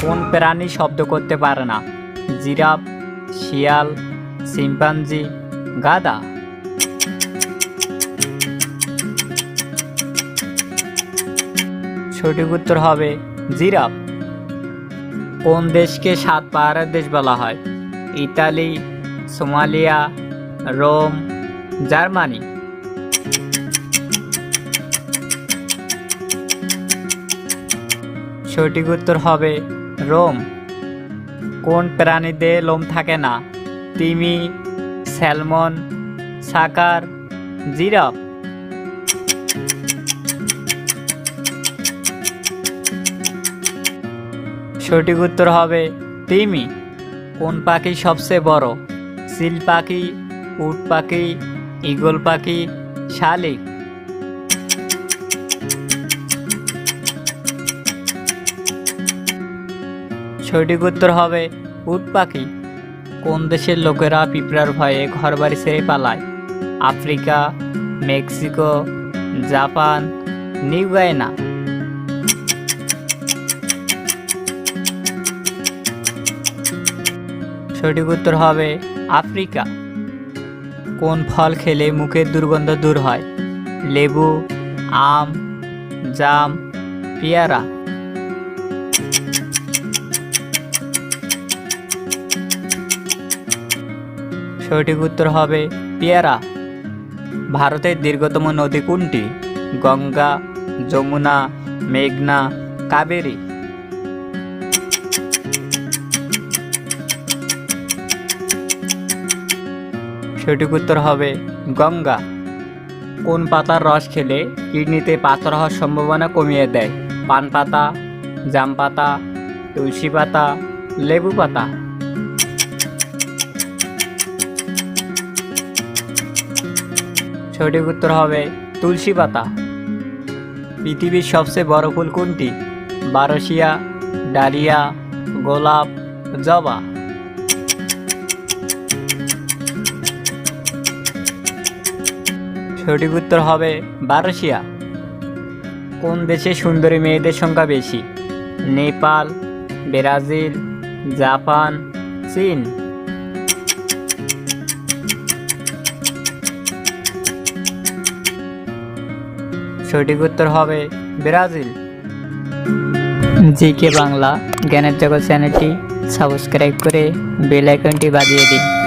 কোন প্রাণী শব্দ করতে পারে না? জিরাফ, শিয়াল, শিম্পাঞ্জি, গাধা। সঠিক উত্তর হবে জিরাফ। কোন দেশকে 7 পাহাড়ের দেশ বলা হয়? Italy, Somalia, Rome, Germany. সঠিক উত্তর হবে রোম। কোন প্রাণীতে লোম থাকে না? তিমি, স্যালমন, সাকার, জিরাফ। সঠিক উত্তর হবে তিমি। কোন পাখি সবচেয়ে বড়? চিল পাখি, উট পাখি, ঈগল পাখি, শালিক। সঠিক উত্তর হবে উট পাখি। কোন দেশের লোকেরা পিঁপড়ার ভয়ে ঘরবাড়ি ছেড়ে পালায়? Africa, Mexico, Japan, new Guyana. সঠিক উত্তর হবে আফ্রিকা। কোন ফল খেলে মুখের দুর্গন্ধ দূর হয়? লেবু, আম, জাম, পেয়ারা। সঠিক উত্তর হবে পেয়ারা। ভারতের দীর্ঘতম নদী কোনটি? গঙ্গা, যমুনা, মেঘনা, কাবেরী। সঠিক উত্তর হবে গঙ্গা। কোন পাতার রস খেলে কিডনিতে পাথর হওয়ার সম্ভাবনা কমিয়ে দেয়? পান পাতা, জাম পাতা, তুলসী পাতা, লেবু পাতা। সঠিক উত্তর হবে তুলসী পাতা। পৃথিবীর সবচেয়ে বড় ফুল কোনটি? বারোশিয়া, ডালিয়া, গোলাপ, জবা। সঠিক উত্তর হবে বারোশিয়া। কোন দেশে সুন্দরী মেয়েদের সংখ্যা বেশি? নেপাল, ব্রাজিল, জাপান, চীন। সঠিক উত্তর হবে ব্রাজিল। জিকে বাংলা জ্ঞানের জগৎ চ্যানেলটি সাবস্ক্রাইব করে বেল আইকনটি বাজিয়ে দিন।